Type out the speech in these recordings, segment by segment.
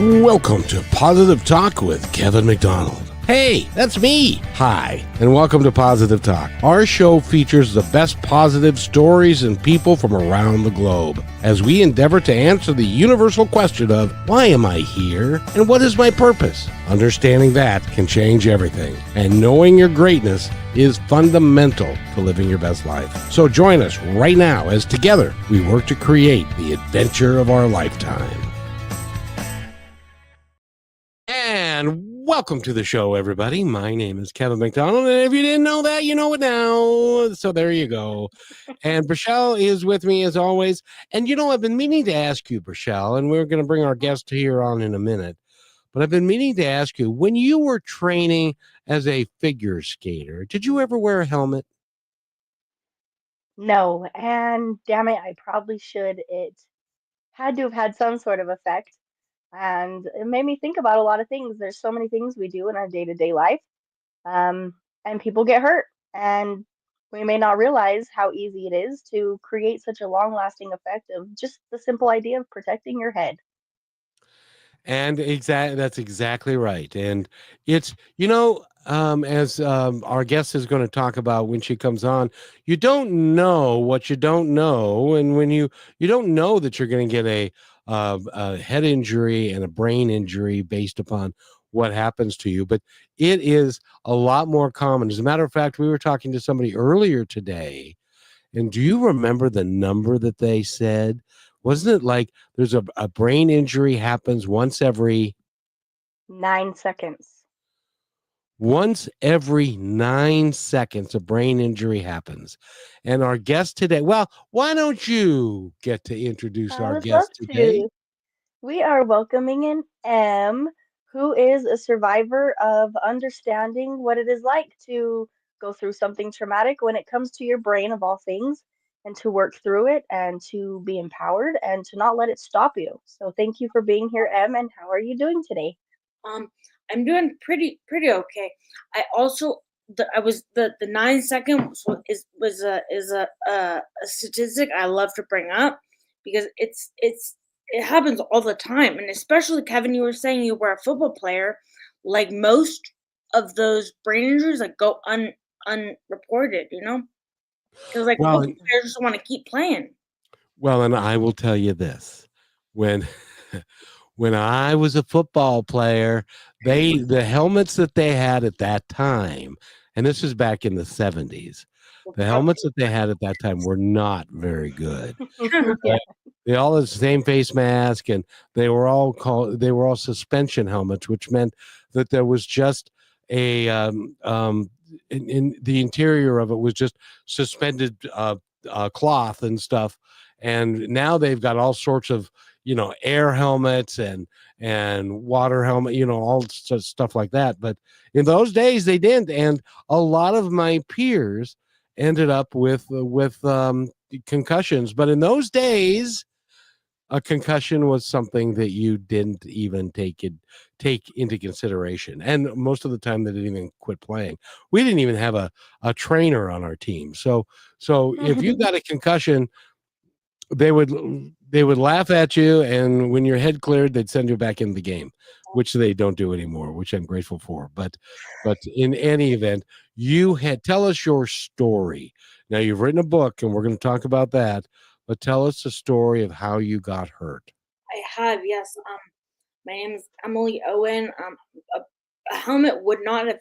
Welcome to Positive Talk with Kevin McDonald. Hey, that's me. Hi, and welcome to Positive Talk. Our show features the best positive stories and people from around the globe as we endeavor to answer the universal question of why am I here and what is my purpose? Understanding that can change everything, and knowing your greatness is fundamental to living your best life. So join us right now as together we work to create the adventure of our lifetime. And welcome to the show, everybody. My name is Kevin McDonald, and if you didn't know that, you know it now. So there you go. And Brachelle is with me as always. And you know, I've been meaning to ask you, Brachelle, and we're going to bring our guest here on in a minute, but I've been meaning to ask you, when you were training as a figure skater, did you ever wear a helmet? No, and damn it, I probably should. It had to have had some sort of effect, and it made me think about a lot of things. There's so many things we do in our day-to-day life, and people get hurt, and we may not realize how easy it is to create such a long-lasting effect of just the simple idea of protecting your head. And that's exactly right. And it's, as our guest is going to talk about when she comes on, you don't know what you don't know. And when you don't know that you're going to get a head injury and a brain injury based upon what happens to you, but it is a lot more common. As a matter of fact, we were talking to somebody earlier today, and do you remember the number that they said? Wasn't it like there's a brain injury happens Nine seconds. once every 9 seconds a brain injury happens. And our guest today, well, why don't you get to introduce I our would love guest today? to. We are welcoming in M, who is a survivor of understanding what it is like to go through something traumatic when it comes to your brain, of all things, and to work through it and to be empowered and to not let it stop you. So, thank you for being here, M, and how are you doing today? Um, I'm doing pretty okay. I also the 9 second was a statistic I love to bring up because it happens all the time, and especially Kevin, you were saying you were a football player, like most of those brain injuries like go unreported, because like Well, football players just want to keep playing. well, and I will tell you this. When when I was a football player, the helmets that they had at that time, and this is back in the 70s, the helmets that they had at that time were not very good. Yeah. They all had the same face mask, and they were all suspension helmets, which meant that there was just a in the interior of it was just suspended cloth and stuff. And now they've got all sorts of air helmets and water helmet, all stuff like that. But in those days they didn't, and a lot of my peers ended up with concussions. But in those days, a concussion was something that you didn't even take into consideration, and most of the time they didn't even quit playing. We didn't even have a trainer on our team, so if you got a concussion, they would they would laugh at you, and when your head cleared they'd send you back in the game, which they don't do anymore, which I'm grateful for. But in any event, you had tell us your story. Now, you've written a book and we're going to talk about that, but tell us the story of how you got hurt. I have, yes. My name is Emily Owen. A helmet would not have,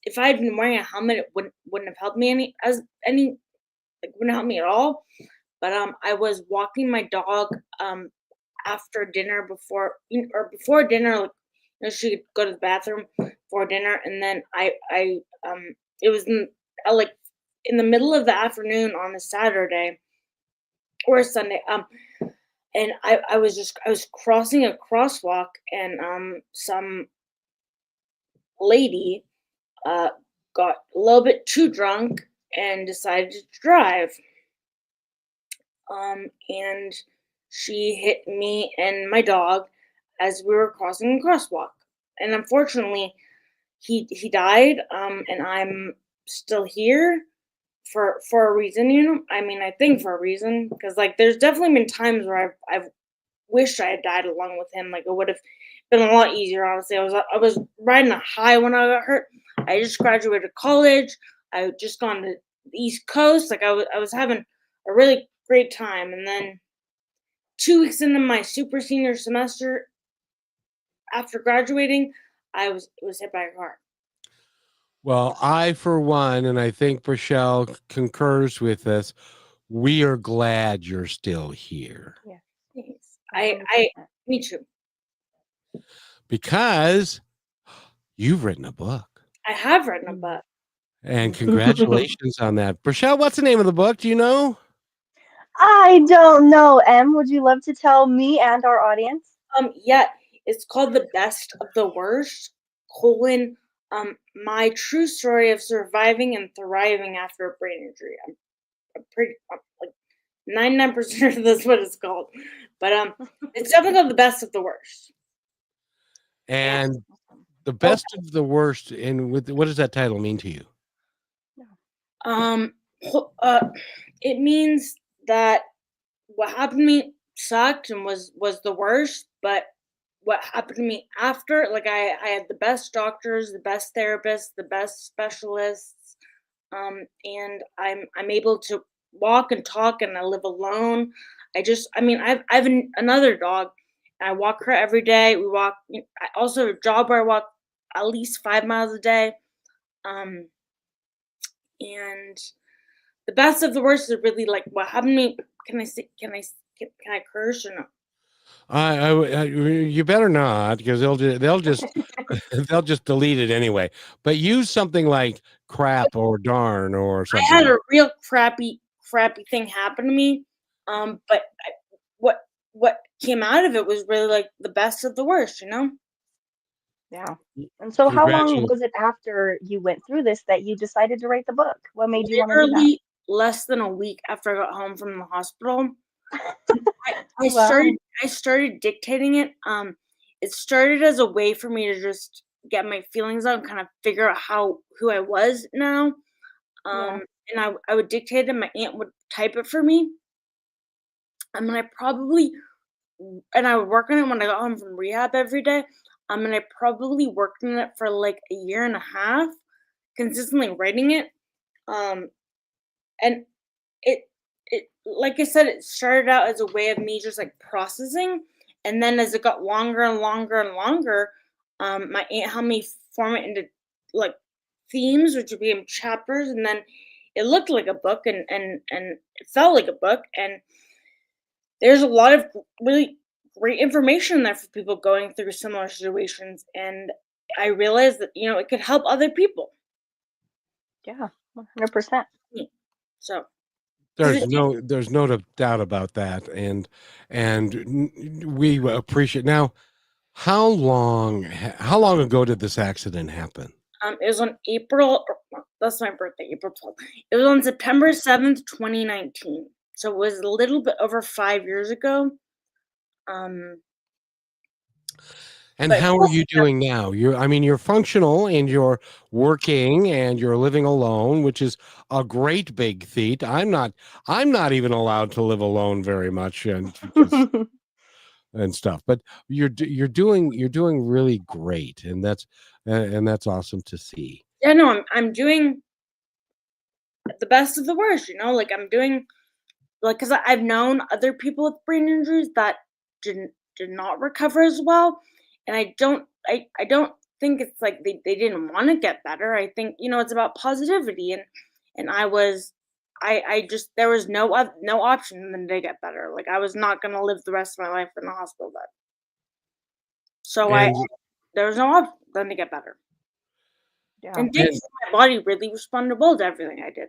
if I had been wearing a helmet, it wouldn't have helped me like wouldn't help me at all. But I was walking my dog after dinner before dinner, like she could go to the bathroom before dinner, and then it was like in the middle of the afternoon on a Saturday or a Sunday. And I was crossing a crosswalk, and some lady uh got a little bit too drunk and decided to drive, and she hit me and my dog as we were crossing the crosswalk, and unfortunately he died, and I'm still here for a reason, I mean, I think for a reason, because like there's definitely been times where I've wished I had died along with him. Like it would have been a lot easier, honestly. I was riding a high when I got hurt. I just graduated college. I had just gone to the East Coast. Like I was having a really great time, and then 2 weeks into my super senior semester, after graduating, was hit by a car. Well, I, for one, and I think Rochelle concurs with this, we are glad you're still here Yeah, Thanks. I 100%. me too. because you've written a book. I have written a Mm. book. And congratulations on that. Rochelle, what's the name of the book? Do you know? I don't know, Em. Would you love to tell me and our audience? Yeah, it's called The Best of the Worst, colon, my true story of surviving and thriving after a brain injury. I'm pretty, like 99% of that's what it's called. But it's definitely called The Best of the Worst. And And the oh, best of the worst. And what does that title mean to you? um, it means that what happened to me sucked and was the worst, but what happened to me after, like I had the best doctors, the best therapists, the best specialists, and I'm able to walk and talk, and I live alone. I mean, I have another dog, and I walk her every day. We walk. I also have a job where I walk at least 5 miles a day, um, and the best of the worst is really like what happened to me. Can I say? Can I curse or no? You better not, because they'll just they'll just delete it anyway. But use something like crap or darn or I had something. a real crappy thing happen to me. But what what came out of it was really like the best of the worst, you know? Yeah. And so how long Congratulations. was it after you went through this that you decided to write the book? What made you want to do that? Literally less than a week after I got home from the hospital. I Wow. started dictating it. It started as a way for me to just get my feelings out and kind of figure out who I was now. Yeah. And I would dictate it, my aunt would type it for me. And then I would work on it when I got home from rehab every day. And I probably worked on it for like a year and a half, consistently writing it. Um, and it like I said, it started out as a way of me just like processing, and then as it got longer and longer and longer, my aunt helped me form it into like themes, which became chapters, and then it looked like a book, and it felt like a book, and there's a lot of really great information there for people going through similar situations, and I realized that it could help other people. Yeah. 100%. So because There's no doubt about that, and we appreciate. Now, how long ago did this accident happen? It was on that's my birthday, April 12th. It was on September 7th, 2019. So it was a little bit over 5 years ago. Um, And but how are you doing now? You're functional and you're working and you're living alone, which is a great big feat. I'm not even allowed to live alone very much and because and stuff. But you're doing really great, and that's awesome to see. yeah, no, I'm doing the best of the worst, like I'm doing like because I've known other people with brain injuries that did not recover as well, and I don't think it's like they didn't want to get better. I think it's about positivity, and I just there was no option than to get better. Like I was not gonna live the rest of my life in the hospital bed, so I And there was no option than to get better. Yeah. And and thankfully, my body really responded well to everything I did.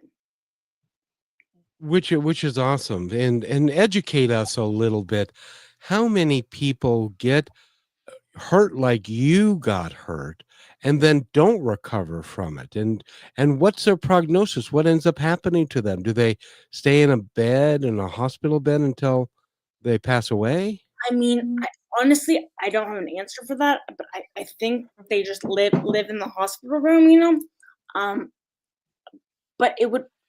which is awesome. And educate us a little bit. How many people get hurt like you got hurt and then don't recover from it, and what's their prognosis? What ends up happening to them? Do they stay in a hospital bed until they pass away? I mean, honestly, I don't have an answer for that, but I think they just live in the hospital room. Um, but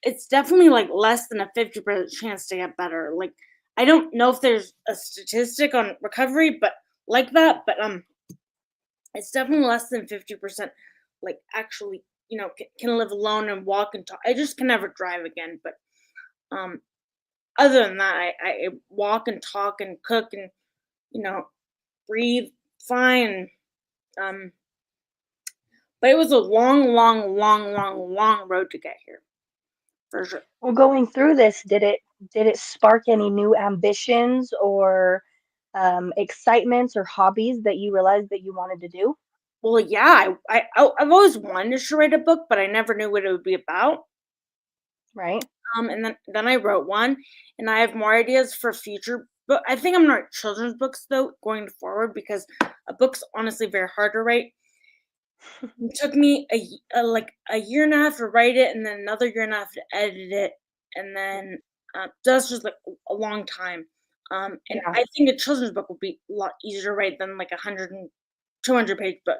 it's definitely like less than a 50% chance to get better. Like I don't know if there's a statistic on recovery, but like that, but It's definitely less than 50%, like, actually, can live alone and walk and talk. I just can never drive again, but, um, other than that, I walk and talk and cook and, you know, breathe fine, um, but it was a long, long, long, long, long road to get here, for sure. Well, going through this, did it spark any new ambitions or excitements or hobbies that you realized that you wanted to do? Well, yeah, I've always wanted to write a book, but I never knew what it would be about. Right? And then I wrote one, and I have more ideas for future. But I think I'm gonna write children's books though going forward because a book's honestly very hard to write. It took me like a year and a half to write it, and then another year and a half to edit it, and then that's just like a long time. And Yeah, I think a children's book would be a lot easier to write than like 200-page book,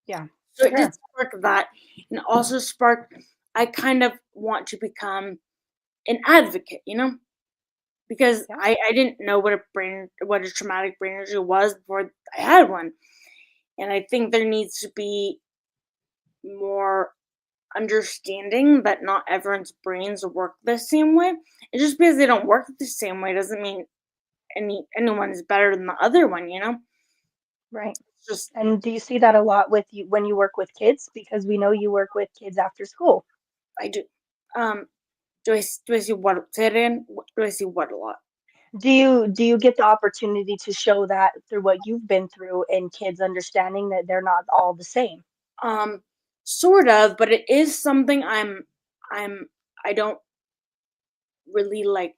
yeah, So for it did sure. spark that, and also sparked. I kind of want to become an advocate, because Yeah, I didn't know what a traumatic brain injury was before I had one, and I think there needs to be more understanding that not everyone's brains work the same way. And just because they don't work the same way doesn't mean anyone is better than the other one. right. It's just And do you see that a lot with you when you work with kids? Because we know you work with kids after school. I do. Um, do I see what say it in? Do I see what a lot? Do you get the opportunity to show that through what you've been through and kids understanding that they're not all the same? Um, sort of, but it is something I'm I don't really like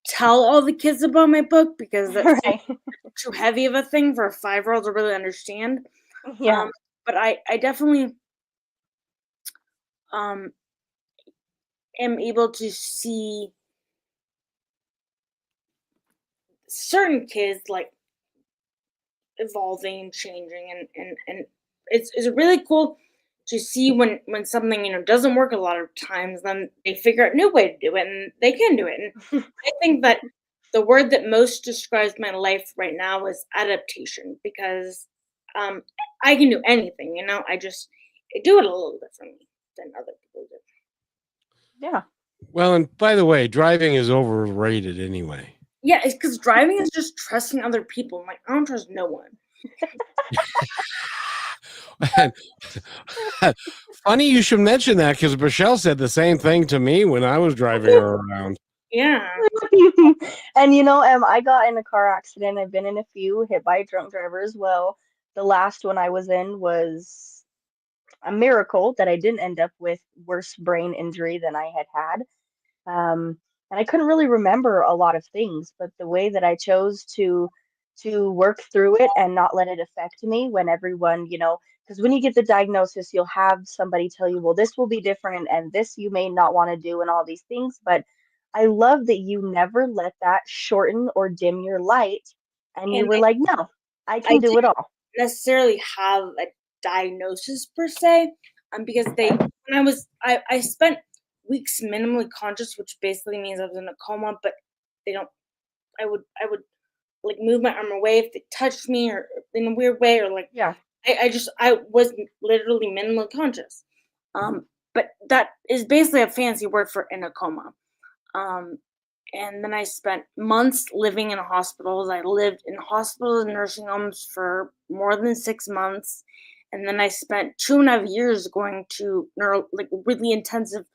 tell all the kids about my book because that's Right. too heavy of a thing for a 5-year-old to really understand. Yeah. Um, but I definitely um am able to see certain kids like evolving and changing and it's really cool to see when something doesn't work a lot of times, then they figure out a new way to do it and they can do it. And I think that the word that most describes my life right now is adaptation because um I can do anything, I do it a little differently than other people do. Yeah. Well, and by the way, driving is overrated anyway. Yeah, it's because driving is just trusting other people. I'm like, I don't trust no one. And funny you should mention that because Michelle said the same thing to me when I was driving her around. Yeah. And I got in a car accident. I've been in a few, hit by a drunk driver as well. The last one I was in was a miracle that I didn't end up with worse brain injury than I had had. And I couldn't really remember a lot of things, but the way that I chose to work through it and not let it affect me when everyone, because when you get the diagnosis, you'll have somebody tell you, well, this will be different and this you may not want to do and all these things. But I love that you never let that shorten or dim your light. And you And were like, no, I I can do it all. necessarily have a diagnosis per se, because Okay. I spent weeks minimally conscious, which basically means I was in a coma, but they don't I would like move my arm away if they touched me or in a weird way or like Yeah. I was literally minimally conscious. But that is basically a fancy word for in a coma. Um, and then I spent months living in hospitals. I lived in hospitals and nursing homes for more than 6 months. And then I spent 2.5 years going to like really intensive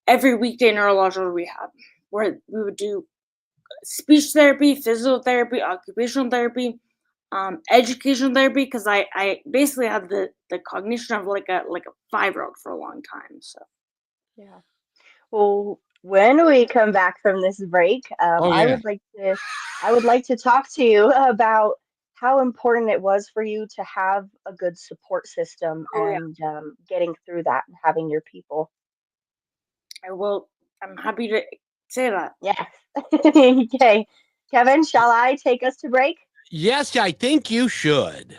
every weekday neurological rehab where we would do speech therapy, physical therapy, occupational therapy, educational therapy, because I basically had the cognition of like a 5-year-old for a long time. So Yeah. Well, when we come back from this break, Oh yeah. I would like to talk to you about how important it was for you to have a good support system oh yeah, and getting through that and having your people. I will. I'm happy to say that. Yes. Okay. Kevin, shall I take us to break? Yes, I think you should.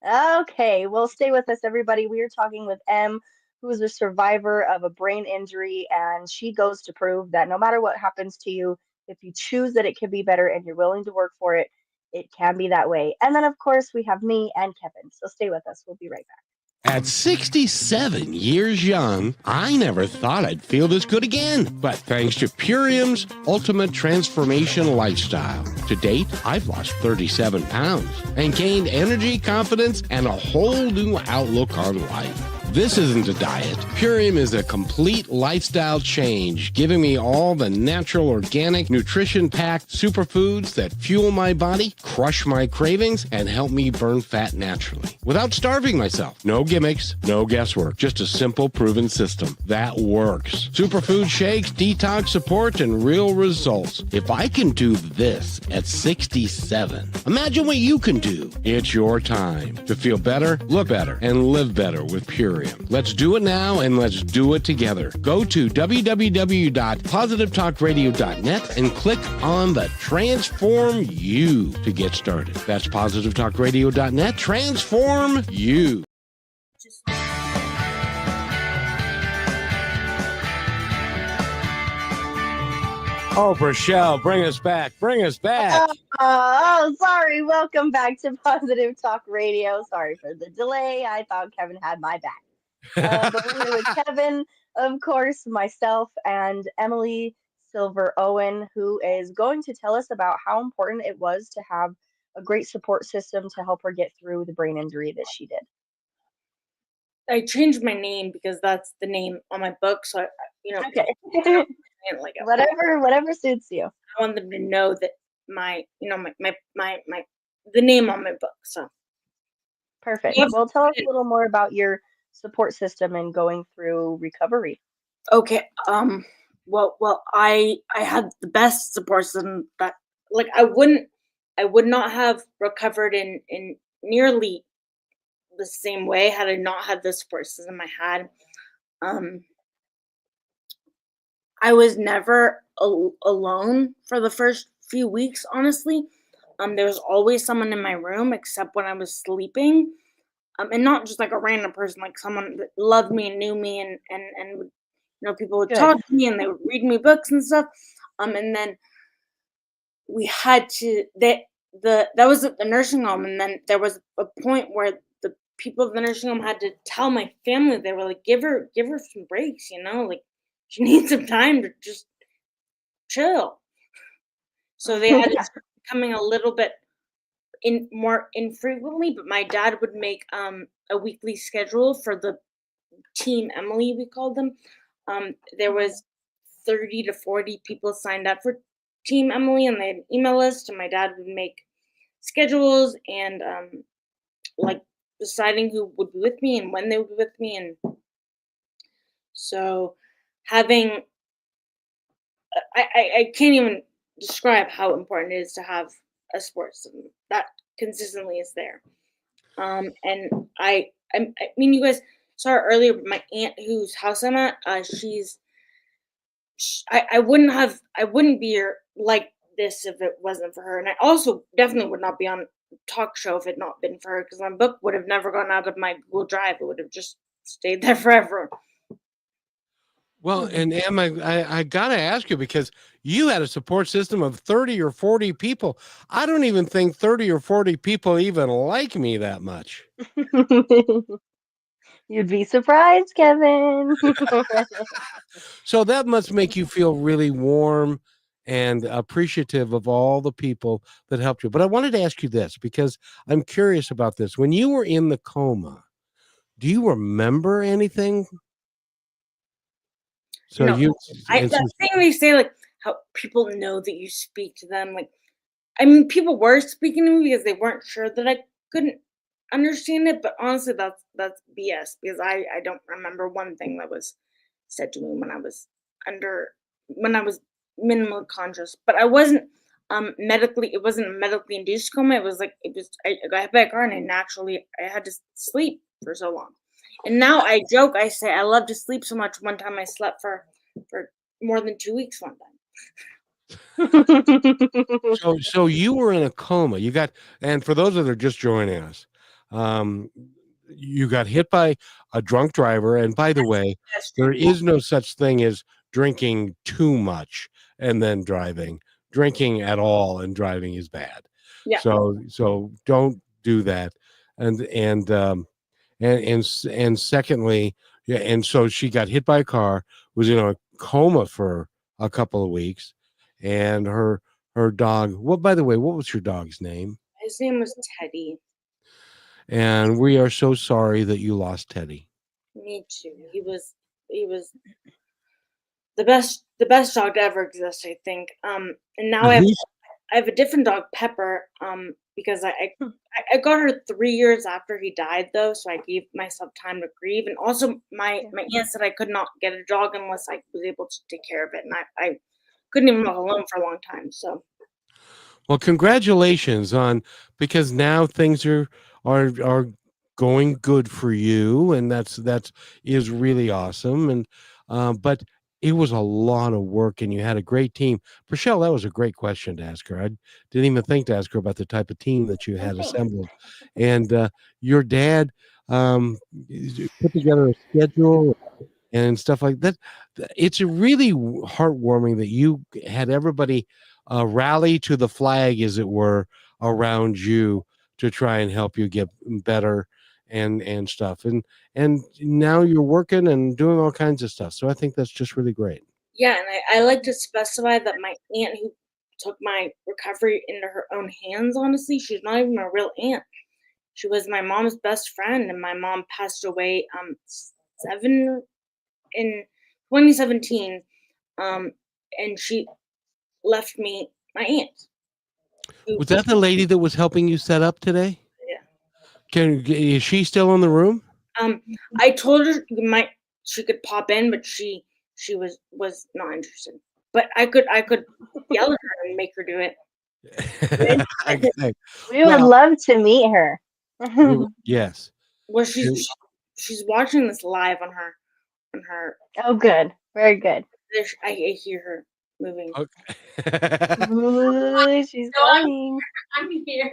Okay, well, stay with us, everybody. We are talking with M, who is a survivor of a brain injury, and she goes to prove that no matter what happens to you, if you choose that it can be better and you're willing to work for it, it can be that way. And then, of course, we have me and Kevin. So stay with us. We'll be right back. At 67 years young, I never thought I'd feel this good again. But thanks to Purium's Ultimate Transformation Lifestyle, to date, I've lost 37 pounds and gained energy, confidence, and a whole new outlook on life. This isn't a diet. Purium is a complete lifestyle change, giving me all the natural, organic, nutrition-packed superfoods that fuel my body, crush my cravings, and help me burn fat naturally without starving myself. No gimmicks, no guesswork, just a simple, proven system that works. Superfood shakes, detox support, and real results. If I can do this at 67, imagine what you can do. It's your time to feel better, look better, and live better with Purium. Let's do it now, and let's do it together. Go to www.positivetalkradio.net and click on the Transform You to get started. That's positivetalkradio.net. Transform You. Oh, Rochelle, bring us back. Bring us back. Oh, sorry. Welcome back to Positive Talk Radio. Sorry for the delay. I thought Kevin had my back. But we're here with Kevin, of course, myself, and Emily Silver Owen, who is going to tell us about how important it was to have a great support system to help her get through the brain injury that she did. I changed my name because that's the name on my book. So, Okay. like Whatever suits you. I want them to know that my the name on my book. So Perfect. Yep. Well, tell us a little more about your support system and going through recovery. Okay. Well, I had the best support system that, like, I would not have recovered in nearly the same way had I not had the support system I had. I was never alone for the first few weeks, honestly. There was always someone in my room, except when I was sleeping. And not just like a random person, like someone that loved me and knew me, and people would Good. talk to me and they would read me books and stuff. And then we had to that was at the nursing home, and then there was a point where the people at the nursing home had to tell my family. They were like, give her some breaks, like she needs some time to just chill. So they had to start coming a little bit more infrequently, but my dad would make a weekly schedule for the Team Emily, we called them. There was 30 to 40 people signed up for Team Emily, and they had an email list, and my dad would make schedules and like deciding who would be with me and when they would be with me. And so having I can't even describe how important it is to have a support system that consistently is there. And I mean, you guys saw her earlier, but my aunt, whose house I'm at, I wouldn't be here like this if it wasn't for her. And I also definitely would not be on a talk show if it had not been for her, because my book would have never gone out of my Google Drive. It would have just stayed there forever. Well, and Em, I got to ask you, because you had a support system of 30 or 40 people. I don't even think 30 or 40 people even like me that much. You'd be surprised, Kevin. So that must make you feel really warm and appreciative of all the people that helped you. But I wanted to ask you this, because I'm curious about this. When you were in the coma, do you remember anything? So No, that thing they say, like, how people know that you speak to them. Like, I mean, people were speaking to me because they weren't sure that I couldn't understand it. But honestly, that's BS, because I don't remember one thing that was said to me when I was minimally conscious. But I wasn't it wasn't a medically induced coma. It was I got hit by a car, and I had to sleep for so long. And now I joke, I say I love to sleep so much. One time I slept for more than 2 weeks one time. So you were in a coma. And for those that are just joining us, you got hit by a drunk driver. And by the way, there is no such thing as drinking too much and then driving. Drinking at all and driving is bad. Yeah. So don't do that. And secondly, yeah, and so she got hit by a car, was in a coma for a couple of weeks, and her dog. What, by the way, what was your dog's name? His name was Teddy. And we are so sorry that you lost Teddy. Me too. He was the best dog to ever exist, I think. And now I have a different dog, Pepper. Because I got her 3 years after he died, though, so I gave myself time to grieve. And also, my aunt said I could not get a dog unless I was able to take care of it, and I couldn't even live alone for a long time. So, Well, congratulations on, because now things are going good for you, and that is really awesome. And but it was a lot of work, and you had a great team. Rochelle, that was a great question to ask her. I didn't even think to ask her about the type of team that you had assembled, and your dad put together a schedule and stuff like that. It's really heartwarming that you had everybody rally to the flag, as it were, around you to try and help you get better and stuff. And now you're working and doing all kinds of stuff. So I think that's just really great. yeah, and I like to specify that my aunt who took my recovery into her own hands, honestly, she's not even a real aunt. She was my mom's best friend, and my mom passed away in 2017, and she left me my aunt. Was that the lady that was helping you set up today? Yeah. Is she still in the room? I told her she could pop in, but she was not interested. But I could yell at her and make her do it. Okay. We would love to meet her. Yes. Well, she's watching this live on her. Oh, good. Very good. I hear her moving. Okay. Ooh, she's coming. I'm here.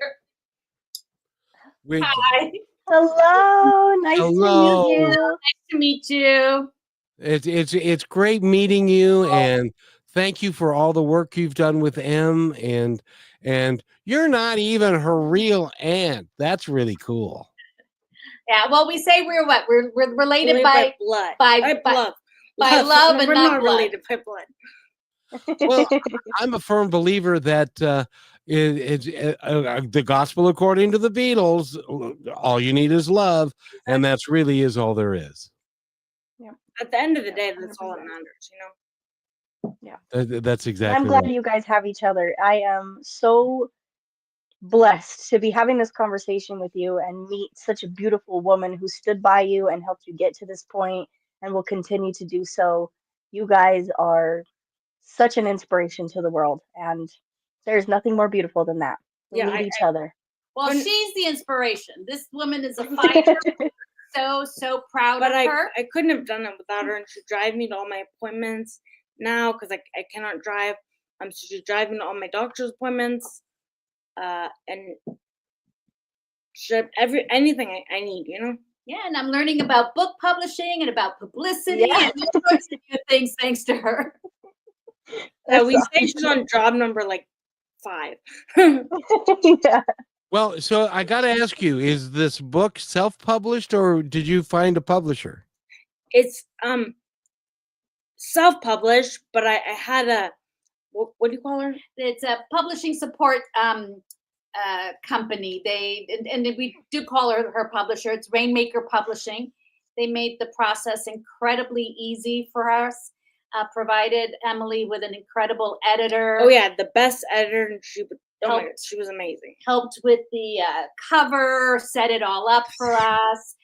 Wait, Hi. Hello. Nice hello. to meet you. Nice to meet you. It's great meeting you, and thank you for all the work you've done with M. And you're not even her real aunt. That's really cool. Yeah, well, we say we're what? We're related by blood. by love. by love and we're not blood. related by blood. Well, I'm a firm believer that the gospel according to the Beatles. All you need is love, and that's really is all there is. Yeah. At the end of the day, that's all that matters, Yeah. That's exactly I'm glad right. you guys have each other. I am so blessed to be having this conversation with you and meet such a beautiful woman who stood by you and helped you get to this point and will continue to do so. You guys are such an inspiration to the world, and there's nothing more beautiful than that. We Yeah, need each other. Well, she's the inspiration. This woman is a fighter. so proud But of her. I couldn't have done it without her, and she drive me to all my appointments now because I cannot drive. So she drive me to all my doctor's appointments, and anything I need, Yeah, and I'm learning about book publishing and about publicity Yeah. and all sorts of new things thanks to her. We say she's on job number like 5. Yeah. Well, so I got to ask you: is this book self-published, or did you find a publisher? It's self-published, but I had a what do you call her? It's a publishing support company. And we do call her publisher. It's Rainmaker Publishing. They made the process incredibly easy for us. Provided Emily with an incredible editor. Oh yeah, the best editor, and she was amazing. Helped with the cover, set it all up for us.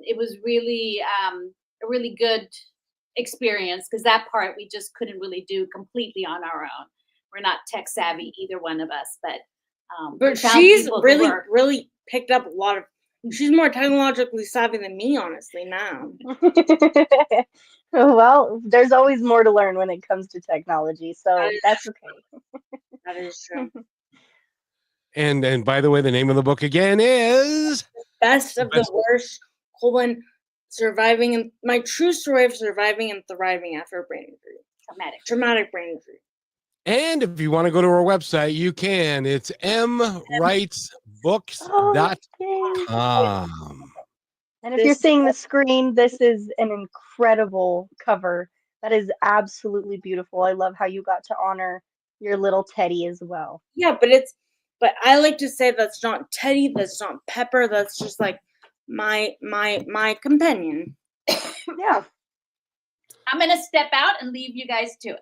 It was really a really good experience because that part we just couldn't really do completely on our own. We're not tech savvy, either one of us, but she's really picked up a lot of. She's more technologically savvy than me, honestly, now. Well, there's always more to learn when it comes to technology, so that's okay. That is true. And by the way, the name of the book again is Best of the Worst: surviving and my true story of surviving and thriving after a brain injury. Traumatic brain injury. And if you want to go to our website, you can. It's mwritesbooks.com. Oh, yay. And if you're seeing the screen, this is an incredible cover. That is absolutely beautiful. I love how you got to honor your little Teddy as well. Yeah, but I like to say that's not Teddy, that's not Pepper, that's just like my companion. Yeah. I'm gonna step out and leave you guys to it.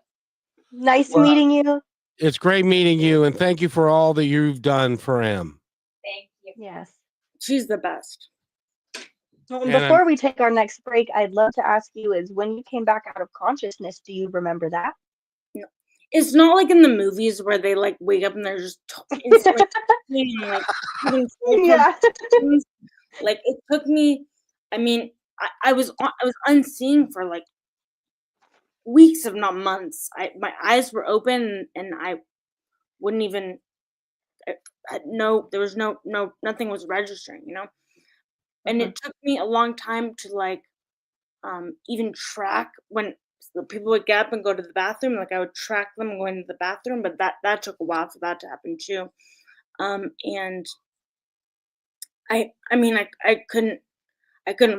Nice Well, meeting you. It's great meeting you, and thank you for all that you've done for Em. Thank you. Yes. She's the best. Well, And before we take our next break, I'd love to ask you is when you came back out of consciousness, do you remember that? No. It's not like in the movies where they like wake up and they're just instantly and, like having Yeah. like it took me. I mean, I was unseeing for like weeks, if not months. My eyes were open and I wouldn't even. There was nothing was registering, and Mhm. it took me a long time to like even track when the people would get up and go to the bathroom. Like I would track them going to the bathroom, but that took a while for that to happen too. And I mean I couldn't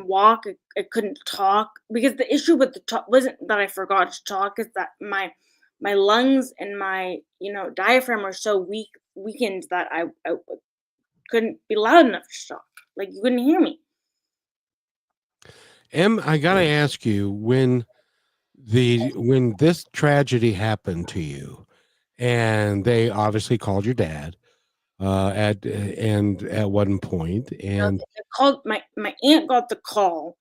walk. I couldn't talk because the issue with the talk wasn't that I forgot to talk. It's that my lungs and my diaphragm are so weakened that I couldn't be loud enough to talk. Like you couldn't hear me. Em, I gotta ask you, when this tragedy happened to you, and they obviously called your dad at one point, and They called my aunt got the call,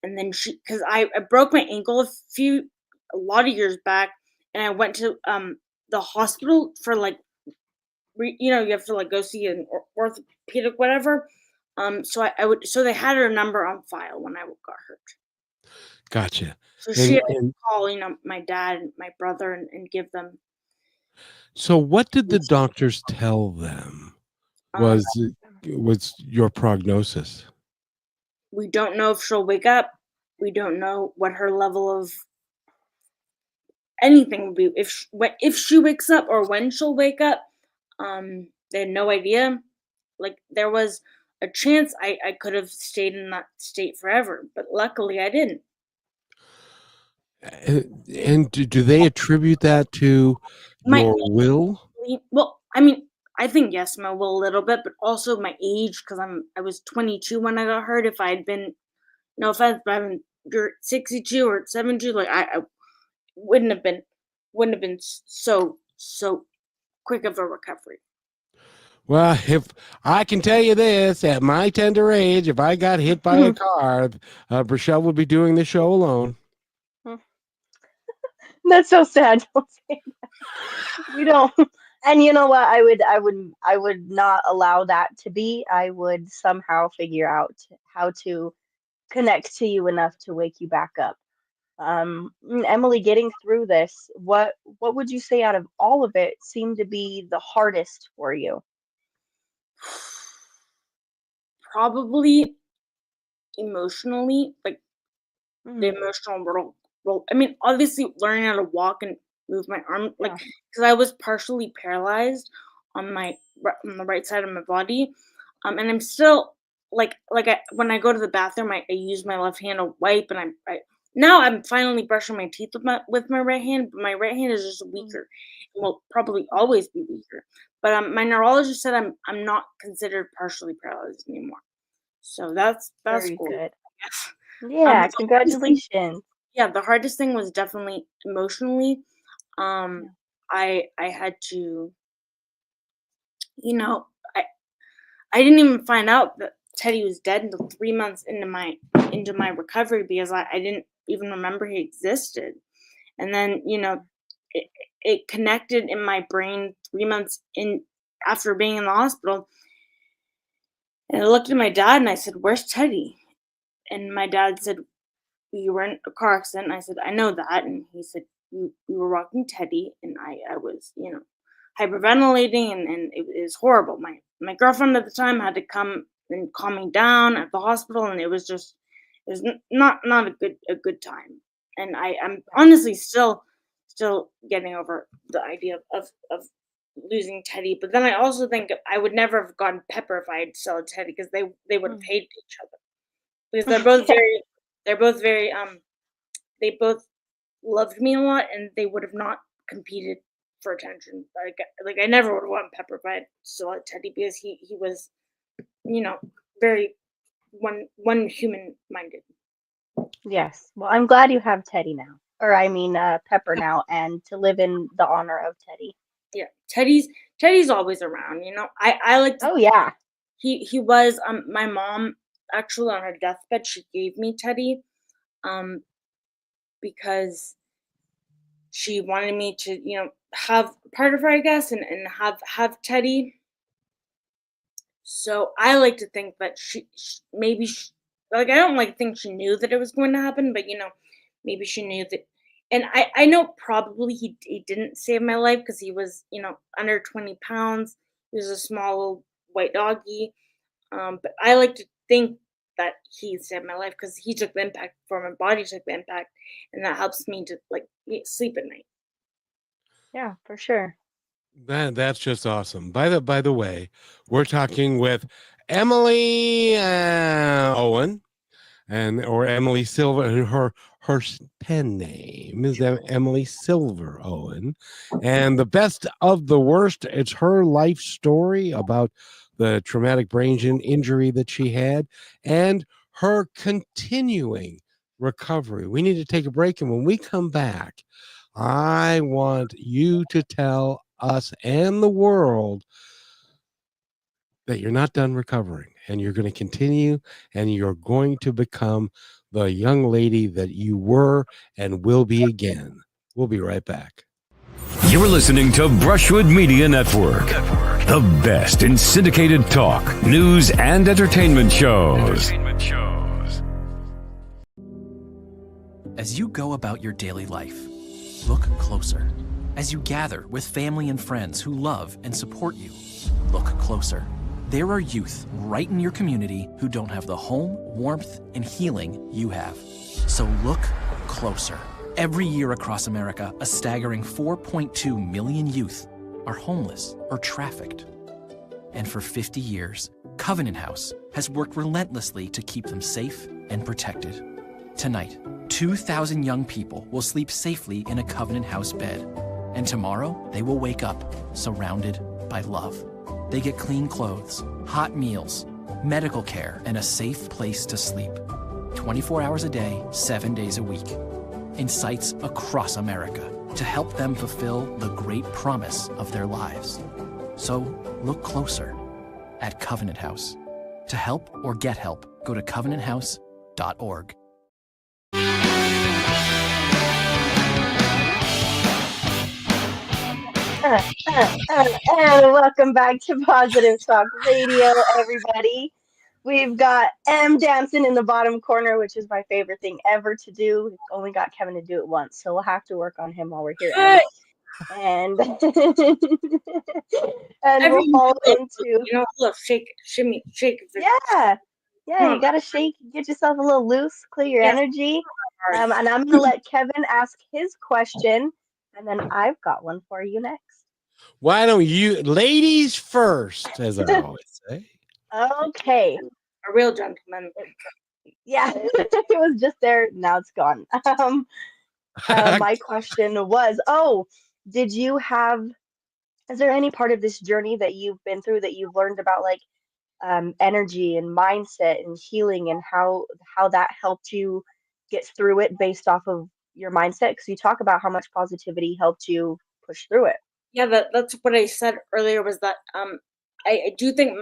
and then because I broke my ankle a lot of years back, and I went to the hospital for like you have to like go see an orthopedic whatever. So they had her number on file when I got hurt. gotcha. So she had to And call my dad and my brother and give them. so, what did the doctors tell them? Um, Was your prognosis? we don't know if she'll wake up. We don't know what her level of anything will be if she wakes up or when she'll wake up. They had no idea. Like there was a chance I could have stayed in that state forever, but luckily I didn't. And do they attribute that to My your will? well, I mean, I think yes, my will a little bit, but also my age because I was 22 when I got hurt. If I had been no offense, but you're 62 or 72, like I wouldn't have been so quick of a recovery. Well, if I can tell you this, at my tender age, if I got hit by a car, Rochelle would be doing the show alone. That's so sad. Don't say that. We don't. And you know what? I would not allow that to be. I would somehow figure out how to connect to you enough to wake you back up. Emily, getting through this, what would you say out of all of it seemed to be the hardest for you? Probably emotionally, like the Mhm. emotional role. I mean, obviously learning how to walk and move my arm, like Yeah. because I was partially paralyzed on on the right side of my body, and I'm still when I go to the bathroom, I use my left hand to wipe, and now I'm finally brushing my teeth with my right hand, but my right hand is just Mm. weaker, and will probably always be weaker. But my neurologist said I'm not considered partially paralyzed anymore, so that's Very cool. good. Yes. Yeah, The hardest thing, congratulations. yeah, the hardest thing was definitely emotionally. Yeah. I had to, you know, I I didn't even find out that Teddy was dead until 3 months into my recovery because I didn't even remember he existed. And then it connected in my brain 3 months in after being in the hospital. And I looked at my dad and I said, "Where's Teddy?" And my dad said, "You were in a car accident." And I said, "I know that." And he said, "You were rocking Teddy." And I was, hyperventilating and it was horrible. My girlfriend at the time had to come and calm me down at the hospital, and it was not a good time. And I'm honestly still still getting over the idea of losing Teddy. But then I also think I would never have gotten Pepper if I had still had Teddy, because they would have hated each other, because they're both very they both loved me a lot, and they would have not competed for attention. Like I never would have wanted Pepper if I had still had Teddy, because he was, very one human minded. Yes. Well, I'm glad you have Teddy now. Or I mean Pepper now, and to live in the honor of Teddy. Yeah, Teddy's always around. I like to. Oh yeah. He was my mom, actually, on her deathbed, she gave me Teddy, because she wanted me to have part of her, I guess, and have Teddy. So I like to think that I don't like to think she knew that it was going to happen, but maybe she knew that. And I know probably he didn't save my life, because he was under 20 pounds. He was a small little white doggy. But I like to think that he saved my life, because he took the impact before my body took the impact, and that helps me to sleep at night. Yeah, for sure. That's just awesome. By the way, we're talking with Emily Owen, or Emily Silver, and her pen name is Emily Silver Owen. And the best of the worst, it's her life story about the traumatic brain injury that she had, and her continuing recovery. We need to take a break, and when we come back, I want you to tell us and the world that you're not done recovering, and you're going to continue, and you're going to become the young lady that you were and will be again. We'll be right back. You're listening to Brushwood Media Network, the best in syndicated talk, news, and entertainment shows. As you go about your daily life, look closer. As you gather with family and friends who love and support you, look closer. There are youth right in your community who don't have the home, warmth, and healing you have. So look closer. Every year across America, a staggering 4.2 million youth are homeless or trafficked. And for 50 years, Covenant House has worked relentlessly to keep them safe and protected. Tonight, 2,000 young people will sleep safely in a Covenant House bed. And tomorrow, they will wake up surrounded by love. They get clean clothes, hot meals, medical care, and a safe place to sleep. 24 hours a day, 7 days a week. In sites across America to help them fulfill the great promise of their lives. So look closer at Covenant House. To help or get help, go to covenanthouse.org. And welcome back to Positive Talk Radio, everybody. We've got M dancing in the bottom corner, which is my favorite thing ever to do. We've only got Kevin to do it once, so we'll have to work on him while we're here. And and we'll fall into Look, shake, shimmy, shake. yeah, you gotta shake, get yourself a little loose, clear your energy. And I'm gonna let Kevin ask his question, and then I've got one for you next. Why don't you, ladies first, as I always say. Okay. A real gentleman. Yeah, it was just there. Now it's gone. My question was, is there any part of this journey that you've been through that you've learned about, like, energy and mindset and healing, and how that helped you get through it based off of your mindset? Because you talk about how much positivity helped you push through it. Yeah, that's what I said earlier, was that I do think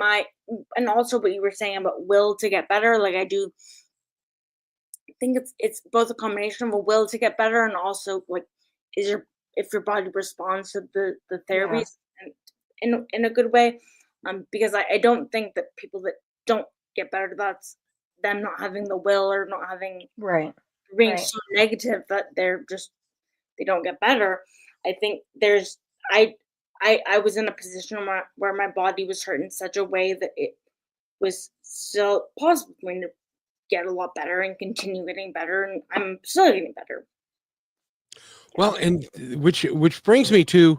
and also what you were saying about will to get better, like I do think it's both a combination of a will to get better, and also like if your body responds to the therapies and in a good way, because I don't think that people that don't get better, that's them not having the will or not having being so negative that they don't get better. I think I was in a position where my body was hurt in such a way that it was still possible for me to get a lot better and continue getting better, and I'm still getting better. Well, and which brings me to,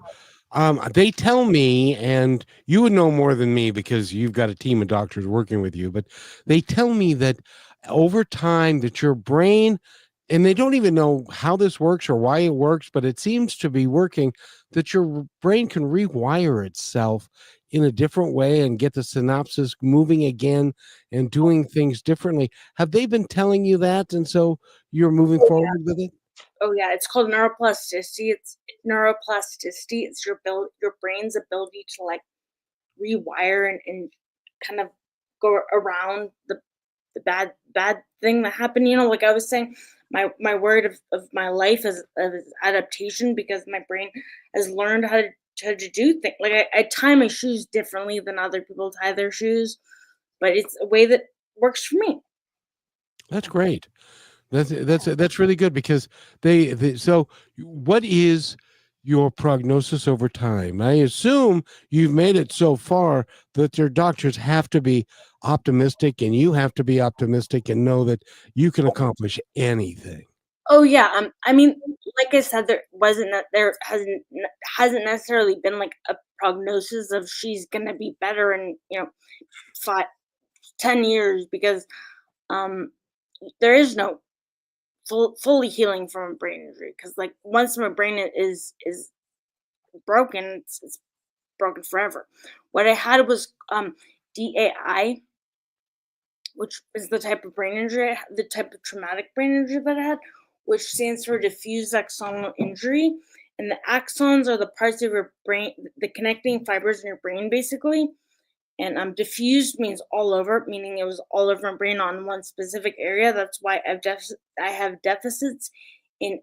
they tell me, and you would know more than me because you've got a team of doctors working with you, but they tell me that over time that your brain, and they don't even know how this works or why it works, but it seems to be working, that your brain can rewire itself in a different way and get the synapses moving again and doing things differently. Have they been telling you that? And so you're moving forward with it? Oh yeah, it's called neuroplasticity. It's neuroplasticity. It's your brain's ability to like rewire and kind of go around the bad thing that happened. Like I was saying, my word of my life is adaptation, because my brain has learned how to do things. Like I tie my shoes differently than other people tie their shoes, but it's a way that works for me. That's great. That's really good because so what is your prognosis over time? I assume you've made it so far that your doctors have to be optimistic and you have to be optimistic and know that you can accomplish anything. Oh yeah, I mean, like I said, there hasn't necessarily been like a prognosis of she's gonna be better in 5-10 years, because um there is no fully healing from a brain injury, because like once my brain is broken, it's broken forever. What I had was DAI, which is the type of brain injury, the type of traumatic brain injury that I had, which stands for diffuse axonal injury. And the axons are the parts of your brain, the connecting fibers in your brain, basically. And diffused means all over, meaning it was all over my brain on one specific area. That's why I have deficits in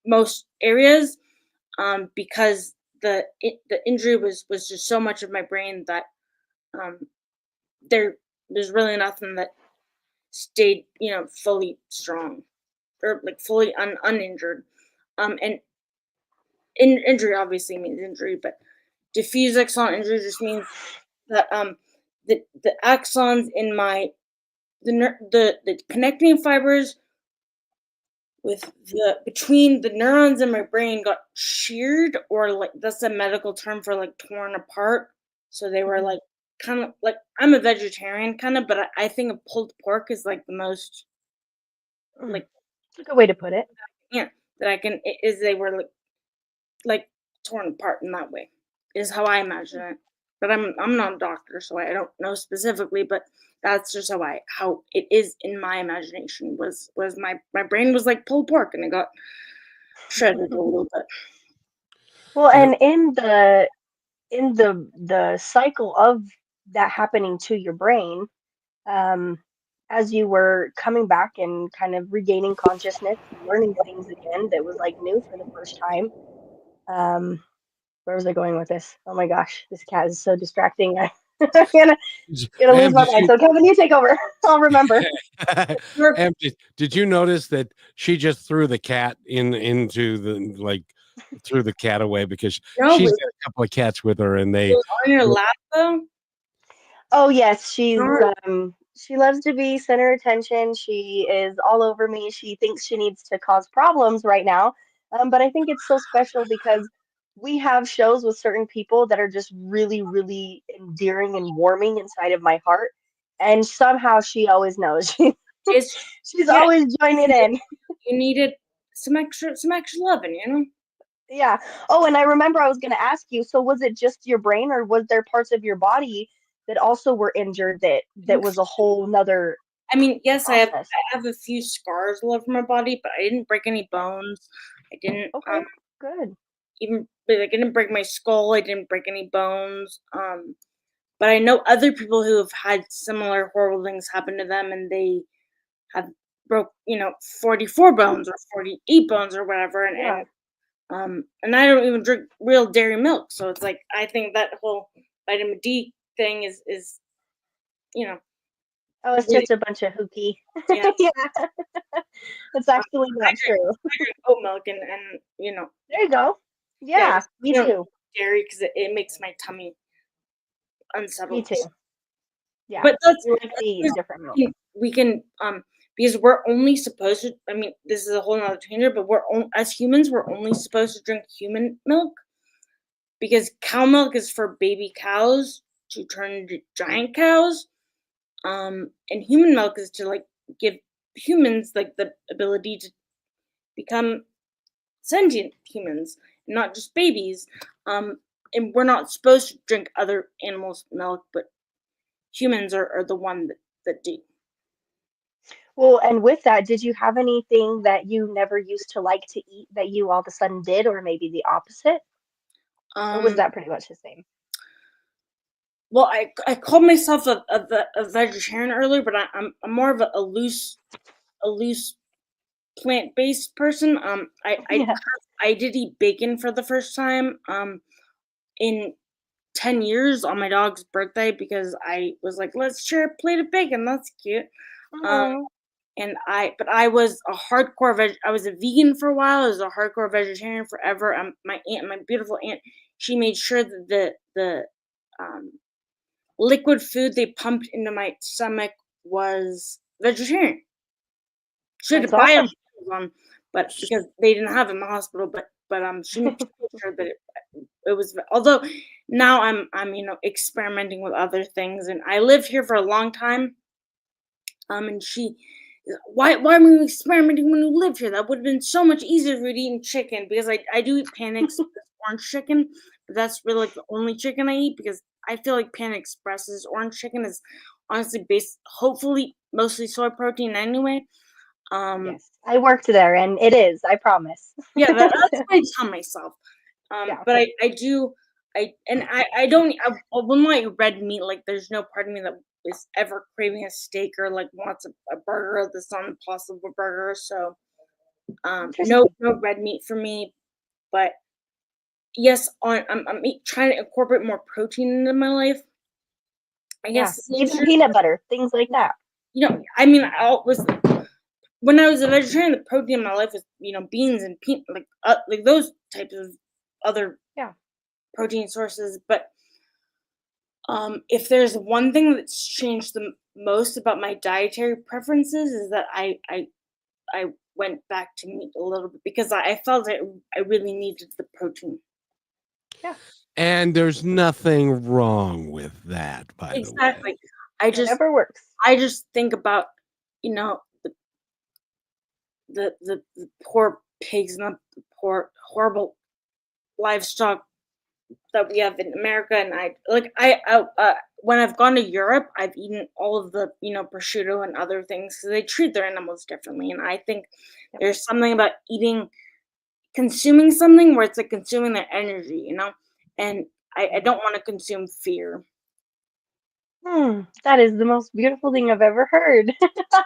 most areas, because the injury was just so much of my brain that um, there's really nothing that stayed fully strong, or like fully uninjured. And injury obviously means injury, but diffuse axon injury just means that the axons in my the connecting fibers with the between the neurons in my brain got sheared, or like that's a medical term for like torn apart. So they were like kind of like, I'm a vegetarian kind of, but I think of pulled pork is like the most like It's a good way to put it. yeah that I can is they were like torn apart in that way, is how I imagine it. But I'm not a doctor, so I don't know specifically, but that's just how it is in my imagination. Was my brain was like pulled pork, and it got shredded a little bit. Well, Yeah. and in the cycle of that happening to your brain, um, as you were coming back and kind of regaining consciousness, learning things again that was like new for the first time. Um, where was I going with this? Oh my gosh, this cat is so distracting. I'm gonna lose Em, my did mind. you So Kevin, you take over. I'll remember. Em, did you notice that she just threw the cat into the like threw the cat away because No, she's it got a couple of cats with her and they was on your lap though. Oh yes, Not she loves to be center attention. She is all over me. She thinks she needs to cause problems right now. But I think it's so special because we have shows with certain people that are just really, really endearing and warming inside of my heart. And somehow she always knows. it's She's yeah. always joining in. You needed some extra loving. Yeah. Oh, and I remember I was going to ask you, so was it just your brain or was there parts of your body that also were injured that was a whole nother I mean, yes, process? I have a few scars all over my body, but I didn't break any bones. I didn't Okay, good. even like, I didn't break my skull. I didn't break any bones. But I know other people who have had similar horrible things happen to them, and they have broke 44 bones or 48 bones or whatever, Yeah. and I don't even drink real dairy milk, so it's like I think that whole vitamin D thing is you know Oh, it's really just a bunch of hooky. yeah. Yeah, it's actually I not true. drink oat milk, and There you go. yeah, Yeah, me I don't too. dairy because it makes my tummy Me unsettled. too. Yeah. But We like the different milk. we can because we're only supposed to. I mean, this is a whole nother tangent, but as humans, we're only supposed to drink human milk because cow milk is for baby cows to turn into giant cows, and human milk is to like give humans like the ability to become sentient humans, not just babies. And we're not supposed to drink other animals' milk, but humans are the one that do. Well, and with that, did you have anything that you never used to like to eat that you all of a sudden did, or maybe the opposite? Or was Um, that pretty much the same? well, I called myself a vegetarian earlier, but I'm more of a loose plant-based person. Yeah. I did eat bacon for the first time in 10 years on my dog's birthday because I was like, let's share a plate of bacon. That's cute. Um, Oh, but I was a hardcore I was a vegan for a while. I was a hardcore vegetarian forever. My beautiful aunt, she made sure that the um, liquid food they pumped into my stomach was vegetarian. She had to that's buy awesome. them, but because they didn't have it in the hospital. But she made sure that it was. Although now I'm experimenting with other things, and I lived here for a long time. And she, why were you experimenting when you lived here? That would have been so much easier if you'd eaten chicken because I do eat Panda Express orange chicken, but that's really like the only chicken I eat because I feel like Panda Express's orange chicken is honestly based, hopefully mostly soy protein anyway. Yes, I worked there, and it is, I promise. Yeah, that's what I tell myself. Yeah. But I don't I wouldn't like red meat. Like, there's no part of me that is ever craving a steak or like wants a burger that's not impossible burger. So no Interesting. red meat for me. But yes, trying to incorporate more protein into my life. I Yeah. guess Even peanut butter, things like that. I mean, when I was a vegetarian, the protein in my life was beans and like those types of other Yeah. protein sources. But if there's one thing that's changed the most about my dietary preferences is that I went back to meat a little bit because I felt I really needed the protein. Yeah. And there's nothing wrong with that, by the way. Exactly. Whatever works. I just think about the the poor pigs and the poor horrible livestock that we have in America, and when I've gone to Europe, I've eaten all of the prosciutto and other things because they treat their animals differently, and I think Yep. there's something about consuming something where it's like consuming their energy, and I don't want to consume fear. That is the most beautiful thing I've ever heard.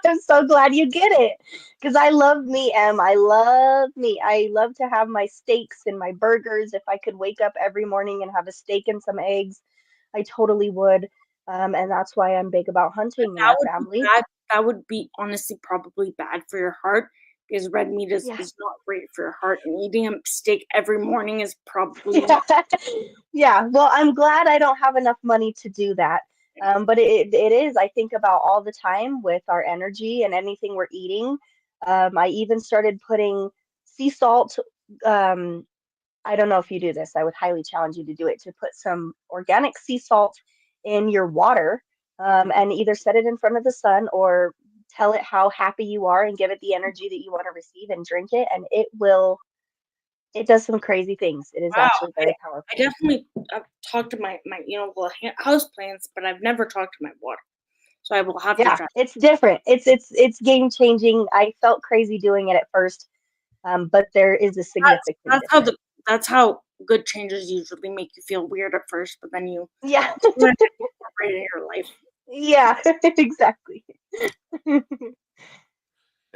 I'm so glad you get it. Because I love meat, Em. I love meat. I love to have my steaks and my burgers. If I could wake up every morning and have a steak and some eggs, I totally would. And that's why I'm big about hunting in That our would be family. bad. That would be honestly probably bad for your heart because red meat is Yeah. is not great for your heart, and eating a steak every morning is probably Yeah. Yeah. Well, I'm glad I don't have enough money to do that. But it is, I think about all the time with our energy and anything we're eating. I even started putting sea salt. Um, I don't know if you do this. I would highly challenge you to do it, to put some organic sea salt in your water, and either set it in front of the sun or tell it how happy you are and give it the energy that you want to receive and drink it. And it does some crazy things. It is wow. actually very I powerful. definitely I've talked to my little house plants, but I've never talked to my water, so I will have to Yeah, try. it's different. It's game changing. I felt crazy doing it at first, but there is a That's significant that's how difference. that's how good changes usually make you feel weird at first, but then you Yeah, learn to incorporate it in your life. yeah, exactly.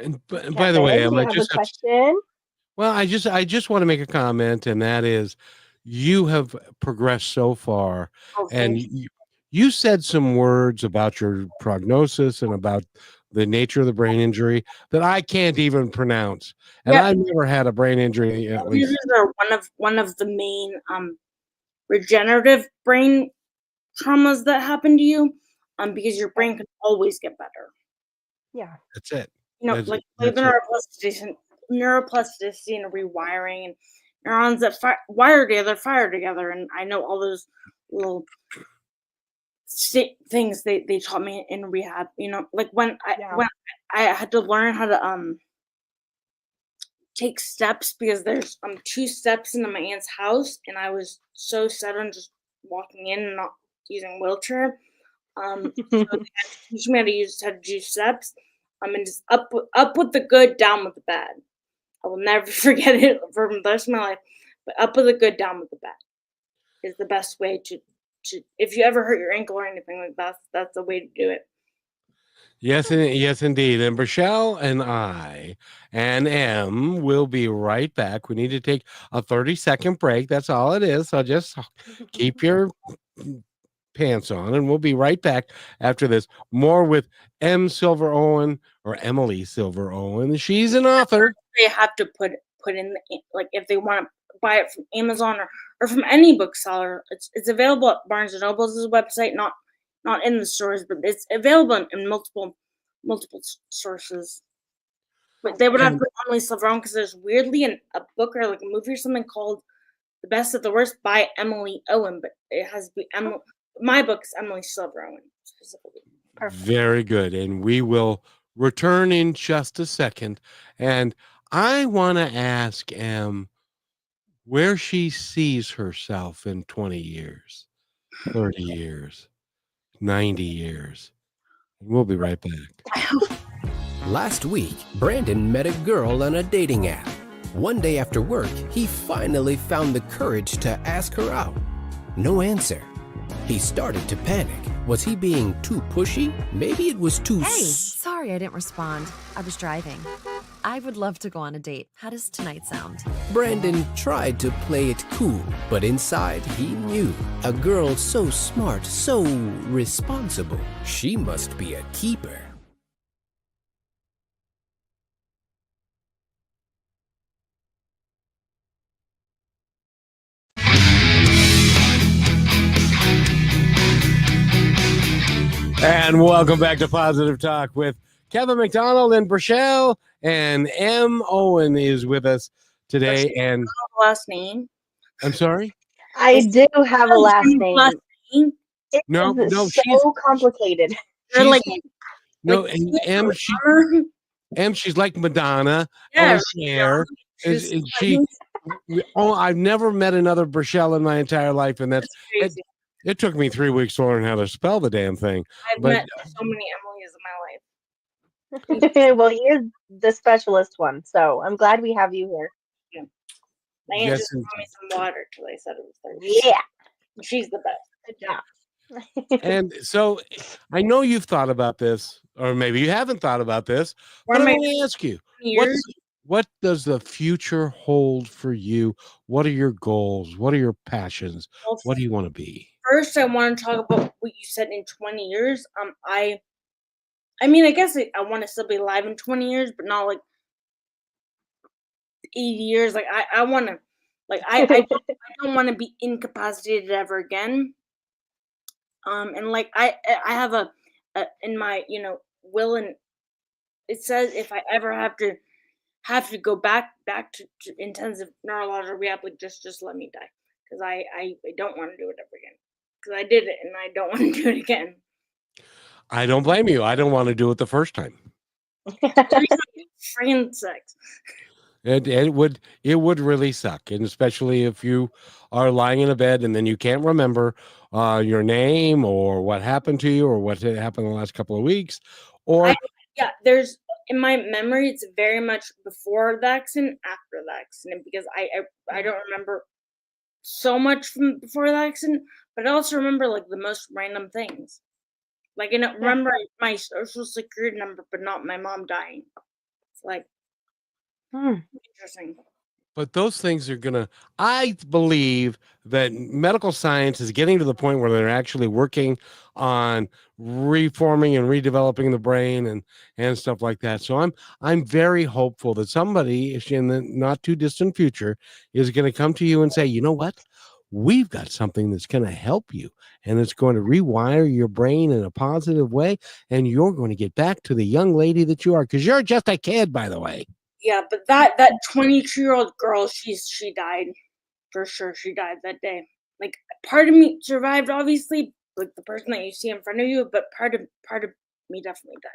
And by the way, Kevin, do you I have a just have to, question? well, I just want to make a comment, and that is, you have progressed so far, Oh, and thank you. you said some words about your prognosis and about the nature of the brain injury that I can't even pronounce. And Yeah, I've never had a brain injury, at these least. are one of the main regenerative brain traumas that happen to you, because your Okay. brain can always get better. Yeah. That's it. That's- like that's the neuroplasticity and rewiring, and neurons that wire together, fire together, and I know all those little things they taught me in rehab. Like when I had to learn how to take steps, because there's 2 steps into my aunt's house, and I was so set on just walking in and not using a wheelchair. So they had to teach me how to do steps. And just up with the good, down with the bad. I will never forget it for the rest of my life. But up with the good, down with the bad is the best way to if you ever hurt your ankle or anything like that, that's the way to do it. Yes, yes, indeed. And Rochelle and I and Em will be right back. We need to take a 30-second break. That's all it is. So just keep your pants on, and we'll be right back after this. More with Silver Owen, or Emily Silver Owen. She's an author. They have to put in like, if they want to buy it from Amazon or from any bookseller, it's available at Barnes and Noble's website, not in the stores, but it's available in multiple sources. But they would have to put Emily Silver Owen, because there's weirdly a book or like a movie or something called The Best of the Worst by Emily Owen, but it has to be Emily. My book's Emily Silver Owen specifically. Perfect. Very good. And we will return in just a second. And I want to ask Em where she sees herself in 20 years, 30 years, 90 years. And we'll be right back. Last week, Brandon met a girl on a dating app. One day after work, he finally found the courage to ask her out. No answer. He started to panic. Was he being too pushy? Maybe it was too... Hey, sorry I didn't respond. I was driving. I would love to go on a date. How does tonight sound? Brandon tried to play it cool, but inside he knew. A girl so smart, so responsible. She must be a keeper. And welcome back to Positive Talk with Kevin McDonald and Rochelle, and Em Owen is with us today. And Last name? I'm sorry? I do have a last name. It No, is she's so complicated. They're like, no, like and Em, she's like Madonna. Yeah, Cher. I've never met another Rochelle in my entire life, and that's crazy. it took me 3 weeks to learn how to spell the damn thing. I've met so many Emilys in my life. Well, you're the specialist one, so I'm glad we have you here. Yeah. My aunt Yes, just brought me some water because I said it was 30. Yeah. She's the best. Good job. And so I know you've thought about this, or maybe you haven't thought about this, but I want to ask you, what does the future hold for you? What are your goals? What are your passions? What do you want to be? First, I want to talk about what you said in 20 years. I mean, I guess I want to still be alive in 20 years, but not like 80 years. Like I want to, like I don't want to be incapacitated ever again. And like I have a in my will, and it says if I ever have to go back to intensive neurological rehab, like just let me die, because I don't want to do it ever again, because I did it and I don't want to do it again. I don't blame you. I don't want to do it the first time. Friend sex. It would really suck, and especially if you are lying in a bed and then you can't remember your name or what happened to you or what happened the last couple of weeks, or there's in my memory it's very much before the accident, after the accident, because I don't remember so much from before the accident, but I also remember like the most random things. Like, I don't remember my social security number, but not my mom dying. It's like interesting. but those things are I believe that medical science is getting to the point where they're actually working on reforming and redeveloping the brain and stuff like that. So I'm very hopeful that somebody in the not too distant future is going to come to you and say, you know what? we've got something that's going to help you, and it's going to rewire your brain in a positive way, and you're going to get back to the young lady that you are, because you're just a kid, by the way. Yeah, but that 22-year-old girl, she died for sure. She died that day. Like, part of me survived, obviously, like the person that you see in front of you, but part of me definitely died.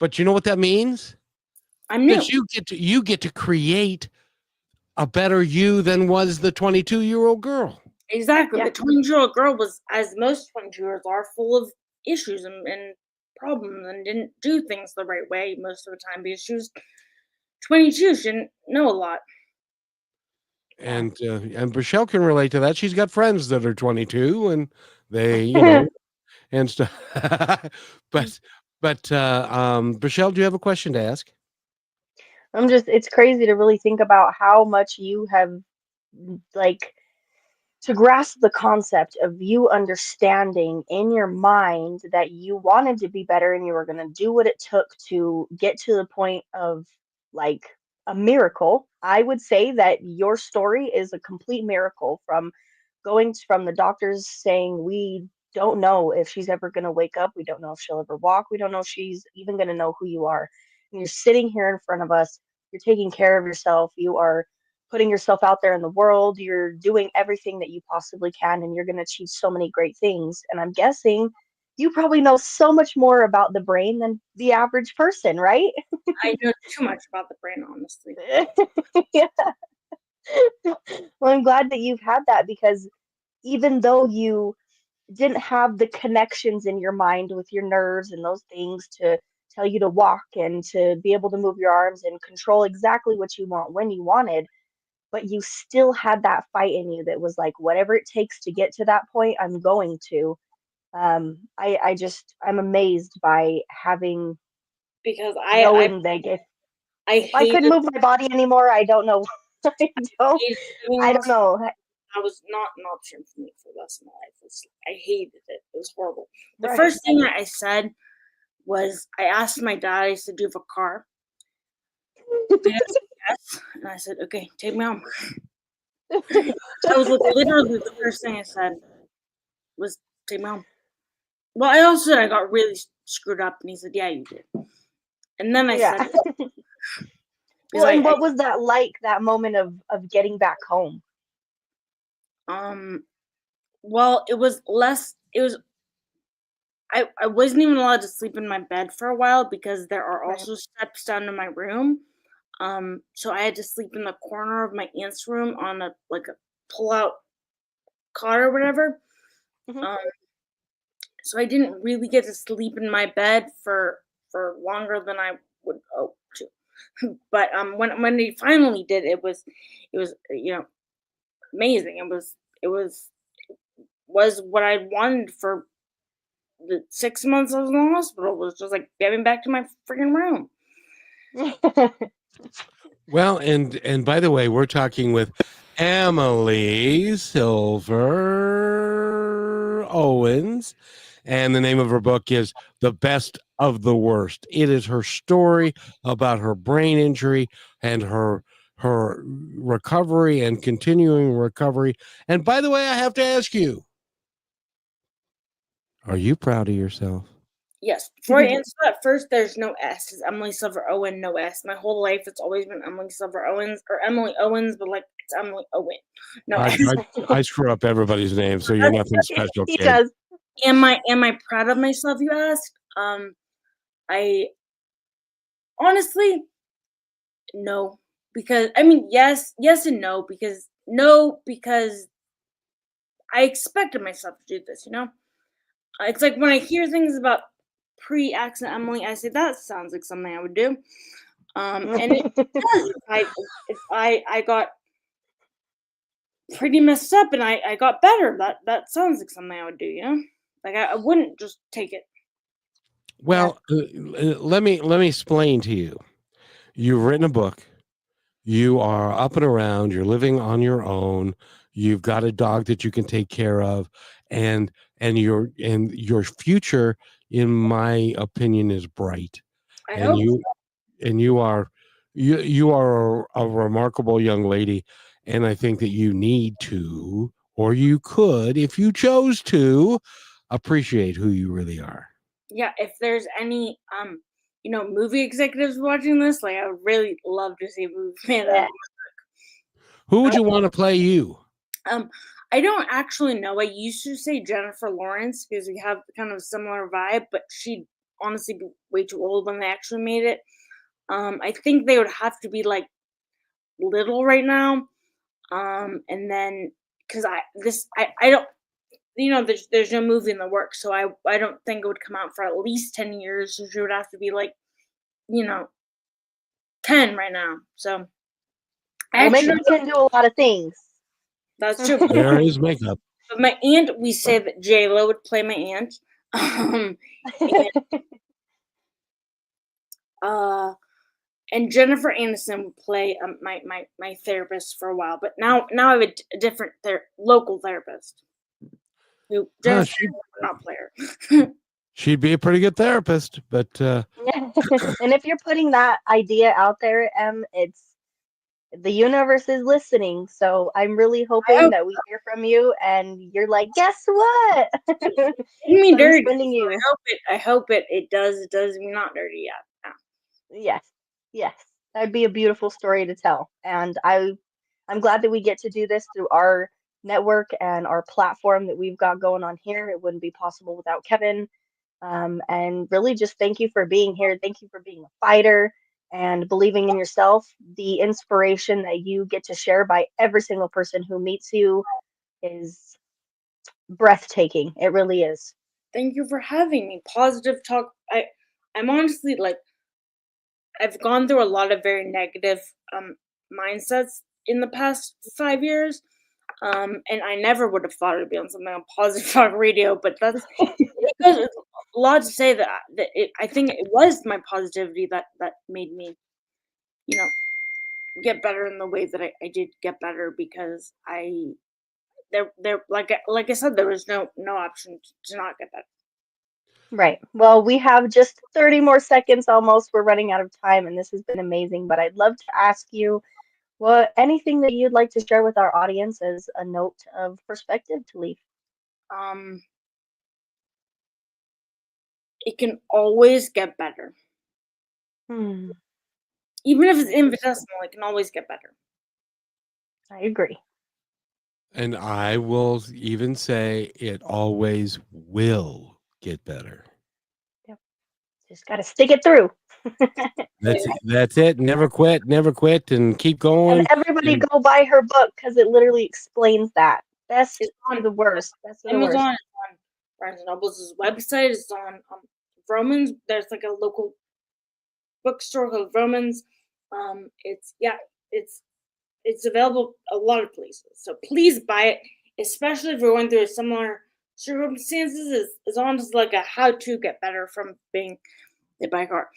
But you know what that means? I'm new. That you get to create a better you than was the 22-year-old girl. Exactly. Yeah. The 22-year-old girl was, as most 22-year-olds are, full of issues and problems and didn't do things the right way most of the time because she was 22. She didn't know a lot. And Michelle can relate to that. She's got friends that are 22, and they, you know, and stuff. but Michelle, do you have a question to ask? It's crazy to really think about how much you have, like, to grasp the concept of you understanding in your mind that you wanted to be better and you were going to do what it took to get to the point of, like, a miracle. I would say that your story is a complete miracle, from from the doctors saying we don't know if she's ever going to wake up, we don't know if she'll ever walk, we don't know if she's even going to know who you are. And you're sitting here in front of us, you're taking care of yourself, you are putting yourself out there in the world, you're doing everything that you possibly can, and you're going to achieve so many great things. And I'm guessing you probably know so much more about the brain than the average person, right? I know too much about the brain, honestly. Yeah. Well, I'm glad that you've had that, because even though you didn't have the connections in your mind with your nerves and those things to tell you to walk and to be able to move your arms and control exactly what you want when you wanted, but you still had that fight in you that was like, whatever it takes to get to that point, I'm going to. I'm amazed by having, Because knowing that if I couldn't move my body anymore, I don't know. I don't know. I was not an option for me for the rest of my life. I hated it. It was horrible. The Right. first thing that I said was, I asked my dad, I said, do you have a car? My dad said yes. And I said, okay, take me home. That was like literally the first thing I said was, take me home. Well, I also said I got really screwed up, and he said, yeah, you did. And then I said, well, and what was that like, that moment of getting back home? Well, it was I wasn't even allowed to sleep in my bed for a while because there are also steps down to my room. So I had to sleep in the corner of my aunt's room on a pull-out cot or whatever. Mm-hmm. So I didn't really get to sleep in my bed for longer than I would hope to. But when they finally did, it was amazing. It was what I wanted for the 6 months I was in the hospital. Was just like getting back to my freaking room. Well, and by the way, we're talking with Emily Silver Owens, and the name of her book is The Best of the Worst. It is her story about her brain injury and her recovery and continuing recovery. And by the way, I have to ask you, are you proud of yourself? Yes. Before I answer that, first, there's no S. It's Emily Silver Owen, no S. My whole life, it's always been Emily Silver Owens or Emily Owens, but it's Emily Owen. No S. I screw up everybody's name, so you're nothing special, kid. He does. Am I proud of myself, you asked? I honestly, no. Because, yes and no, because I expected myself to do this, It's like when I hear things about pre-accident Emily, I say, that sounds like something I would do. And it does. If I got pretty messed up and I got better, that sounds like something I would do, Like I wouldn't just take it. Well, let me explain to you. You've written a book. You are up and around. You're living on your own. You've got a dog that you can take care of, and your future, in my opinion, is bright. I hope so. And you are a remarkable young lady, and I think that you need to or you could, if you chose to, appreciate who you really are. Yeah, if there's any movie executives watching this, like, I would really love to see a movie made out of Who would you want to play you? I don't actually know. I used to say Jennifer Lawrence because we have kind of a similar vibe, but she'd honestly be way too old when they actually made it. I think they would have to be like little right now. And then because I don't, there's no movie in the works, so I don't think it would come out for at least 10 years. So she would have to be like, 10 right now. So Well, makeup can do a lot of things. That's true. There is makeup. But my aunt, we say that J-Lo would play my aunt. And Jennifer Aniston would play my therapist for a while. But now I have a different local therapist. Who Jennifer would not play her. She'd be a pretty good therapist, but Yeah. And if you're putting that idea out there, it's the universe is listening. So I'm really hoping that we hear from you and you're like, guess what? Me dirty. Sending you. I hope it does me not dirty yet. Yes. Yes. That'd be a beautiful story to tell. And I'm glad that we get to do this through our network and our platform that we've got going on here. It wouldn't be possible without Kevin. And really just thank you for being here. Thank you for being a fighter and believing in yourself. The inspiration that you get to share by every single person who meets you is breathtaking. It really is. Thank you for having me. Positive talk. I'm honestly like, I've gone through a lot of very negative mindsets in the past 5 years. And I never would have thought it would be on something on Positive Talk Radio, but that's because it's a lot to say that I think it was my positivity that made me, get better in the way that I did get better, because there like I said, there was no option to not get better. Right. Well, we have just 30 more seconds almost. We're running out of time, and this has been amazing. But I'd love to ask you, anything that you'd like to share with our audience as a note of perspective to leave? It can always get better. Even if it's infinitesimal, it can always get better. I agree. And I will even say it always will get better. Yep. Just got to stick it through. That's it. Never quit, and keep going. And everybody go buy her book because it literally explains that. Best to the worst. Best to the worst. Amazon, on Barnes & Noble's website. It's on Romans. There's like a local bookstore called Romans. It's available a lot of places. So please buy it, especially if you're going through similar circumstances. It's honestly like a how to get better from being hit by a car.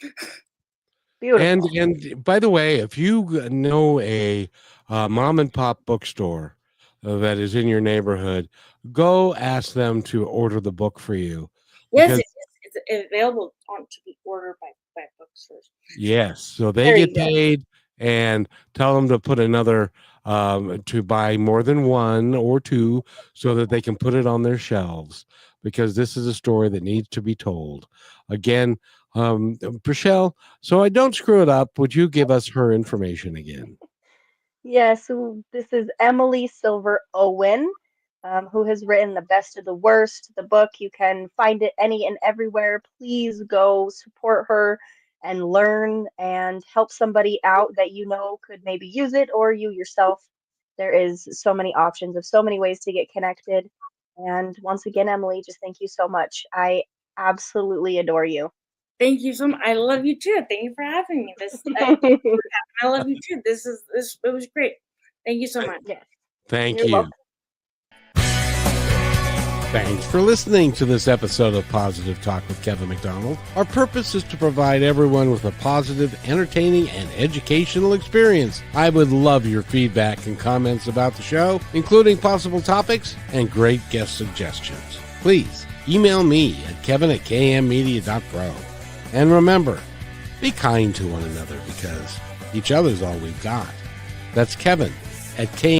Beautiful. And by the way, if you know a mom and pop bookstore that is in your neighborhood, go ask them to order the book for you. Yes, it's available to be ordered by bookstores. Yes, so they get paid, and tell them to put another to buy more than one or two so that they can put it on their shelves, because this is a story that needs to be told. Again, Michelle, so I don't screw it up, would you give us her information again? Yes, this is Emily Silver Owen, who has written The Best of the Worst, the book. You can find it any and everywhere. Please go support her and learn and help somebody out that you know could maybe use it, or you yourself. There is so many options of so many ways to get connected. And once again, Emily, just thank you so much. I absolutely adore you. Thank you so much. I love you too. Thank you for having me. I love you too. It was great. Thank you so much. Yes. Thank You're you. welcome. Thanks for listening to this episode of Positive Talk with Kevin McDonald. Our purpose is to provide everyone with a positive, entertaining, and educational experience. I would love your feedback and comments about the show, including possible topics and great guest suggestions. Please email me at kevin@kmmedia.pro. And remember, be kind to one another, because each other's all we've got. That's Kevin at